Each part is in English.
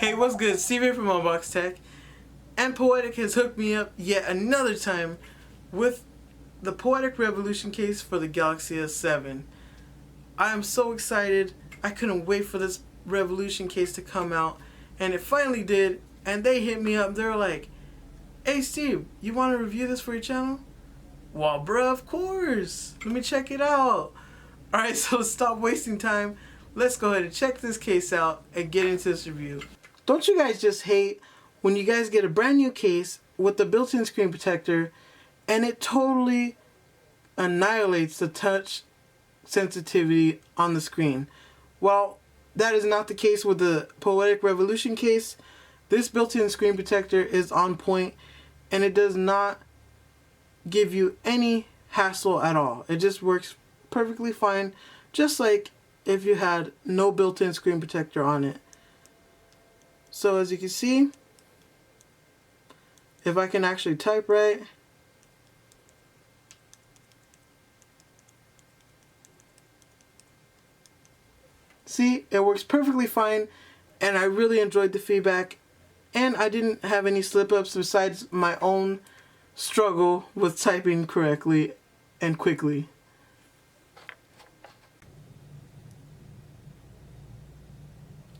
Hey, what's good? Steve here from Unbox Tech, and Poetic has hooked me up yet another time with the Poetic Revolution case for the Galaxy S7. I am so excited. I couldn't wait for this Revolution case to come out, and it finally did, and they hit me up. They're like, hey Steve, you want to review this for your channel? Well, bruh, of course. Let me check it out. Alright, so stop wasting time. Let's go ahead and check this case out and get into this review. Don't you guys just hate when you guys get a brand new case with the built-in screen protector and it totally annihilates the touch sensitivity on the screen? Well, that is not the case with the Poetic Revolution case. This built-in screen protector is on point and it does not give you any hassle at all. It just works perfectly fine, just like if you had no built-in screen protector on it. So as you can see, if I can actually type right, see, it works perfectly fine, and I really enjoyed the feedback, and I didn't have any slip-ups besides my own struggle with typing correctly and quickly.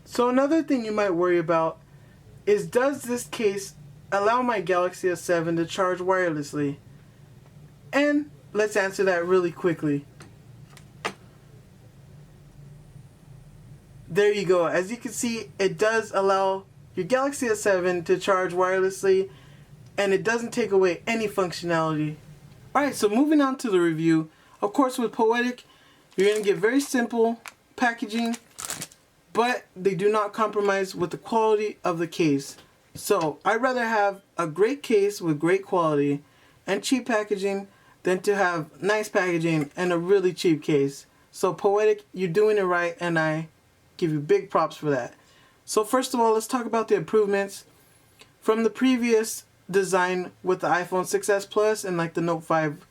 So another thing you might worry about is, does this case allow my Galaxy S7 to charge wirelessly? And let's answer that really quickly. There you go. As you can see, it does allow your Galaxy S7 to charge wirelessly, and it doesn't take away any functionality. Alright, so moving on to the review. Of course, with Poetic, you're going to get very simple packaging, but they do not compromise with the quality of the case. So I'd rather have a great case with great quality and cheap packaging than to have nice packaging and a really cheap case. So Poetic, you're doing it right, and I give you big props for that. So first of all, let's talk about the improvements from the previous design with the iPhone 6s Plus and like the Note 5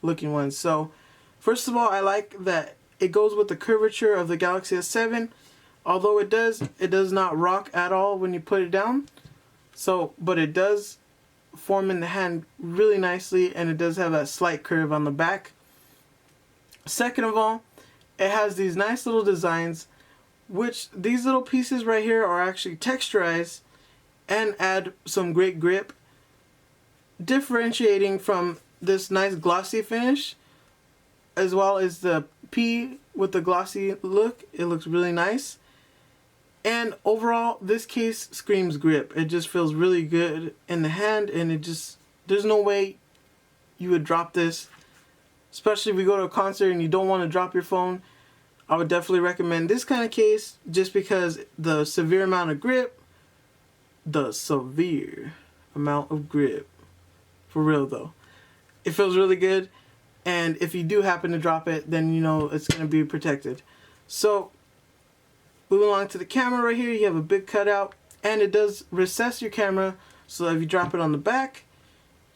looking ones. So first of all, I like that it goes with the curvature of the Galaxy S7. Although it does not rock at all when you put it down. So, but it does form in the hand really nicely, and it does have that slight curve on the back. Second of all, it has these nice little designs, which these little pieces right here are actually texturized and add some great grip, differentiating from this nice glossy finish, as well as the P with the glossy look. It looks really nice. And overall, this case screams grip. It just feels really good in the hand, and there's no way you would drop this. Especially if you go to a concert and you don't want to drop your phone. I would definitely recommend this kind of case just because the severe amount of grip. For real though. It feels really good, and if you do happen to drop it, then you know it's going to be protected. So moving along to the camera right here, you have a big cutout, and it does recess your camera, so if you drop it on the back,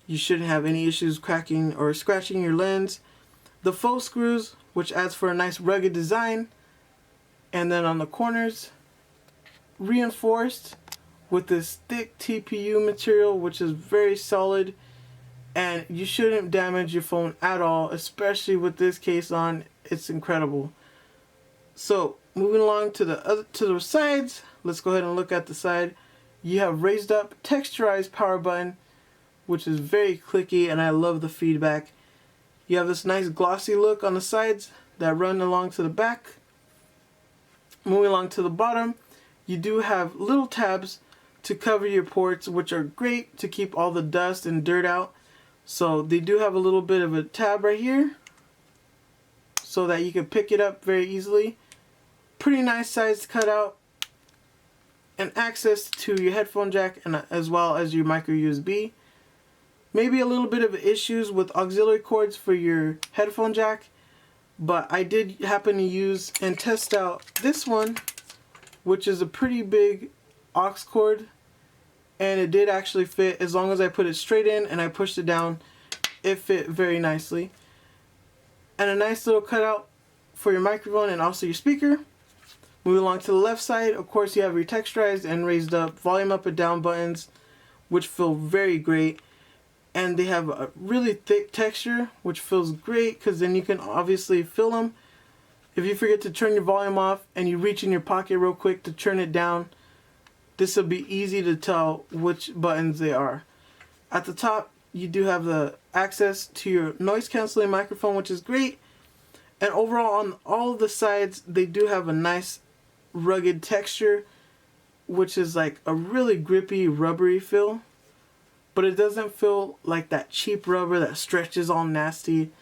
you shouldn't have any issues cracking or scratching your lens. The faux screws, which adds for a nice rugged design, and then on the corners, reinforced with this thick TPU material, which is very solid, and you shouldn't damage your phone at all, especially with this case on. It's incredible. So moving along to the sides, let's go ahead and look at the side. You have raised up texturized power button, which is very clicky, and I love the feedback. You have this nice glossy look on the sides that run along to the back. Moving along to the bottom, you do have little tabs to cover your ports, which are great to keep all the dust and dirt out. So they do have a little bit of a tab right here so that you can pick it up very easily. Pretty nice sized cutout, and access to your headphone jack, and as well as your micro USB. Maybe a little bit of issues with auxiliary cords for your headphone jack, but I did happen to use and test out this one, which is a pretty big aux cord, and it did actually fit. As long as I put it straight in and I pushed it down, it fit very nicely. And a nice little cutout for your microphone and also your speaker. Moving along to the left side, of course you have your texturized and raised up volume up and down buttons, which feel very great. And they have a really thick texture, which feels great because then you can obviously feel them. If you forget to turn your volume off and you reach in your pocket real quick to turn it down, this will be easy to tell which buttons they are. At the top, you do have the access to your noise canceling microphone, which is great. And overall, on all of the sides, they do have a nice rugged texture, which is like a really grippy, rubbery feel. But it doesn't feel like that cheap rubber that stretches all nasty.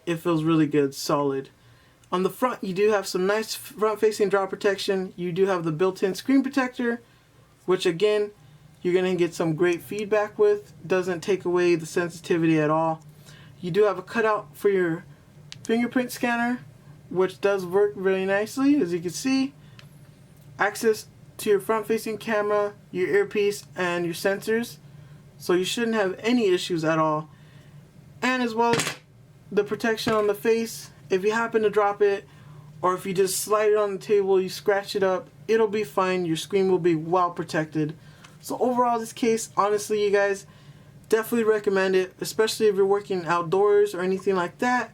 It feels really good, solid. On the front, you do have some nice front-facing drop protection. You do have the built-in screen protector, which again, you're going to get some great feedback with. Doesn't take away the sensitivity at all. You do have a cutout for your fingerprint scanner, which does work very nicely, as you can see. Access to your front-facing camera, your earpiece, and your sensors. So you shouldn't have any issues at all. And as well as the protection on the face, if you happen to drop it, or if you just slide it on the table, you scratch it up, it'll be fine. Your screen will be well protected. So overall, this case, honestly, you guys, definitely recommend it, especially if you're working outdoors or anything like that.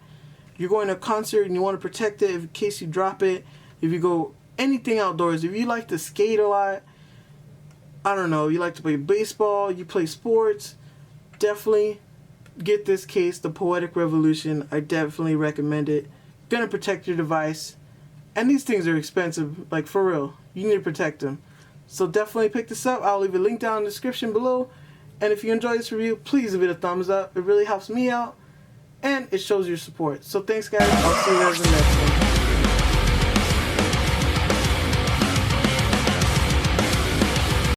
You're going to a concert and you want to protect it in case you drop it. If you go anything outdoors, if you like to skate a lot, I don't know, you like to play baseball, you play sports, definitely get this case, the Poetic Revolution. I definitely recommend it. Gonna protect your device. And these things are expensive, like for real. You need to protect them. So definitely pick this up. I'll leave a link down in the description below. And if you enjoyed this review, please give it a thumbs up. It really helps me out. And it shows your support. So thanks guys. I'll see you guys in the next one.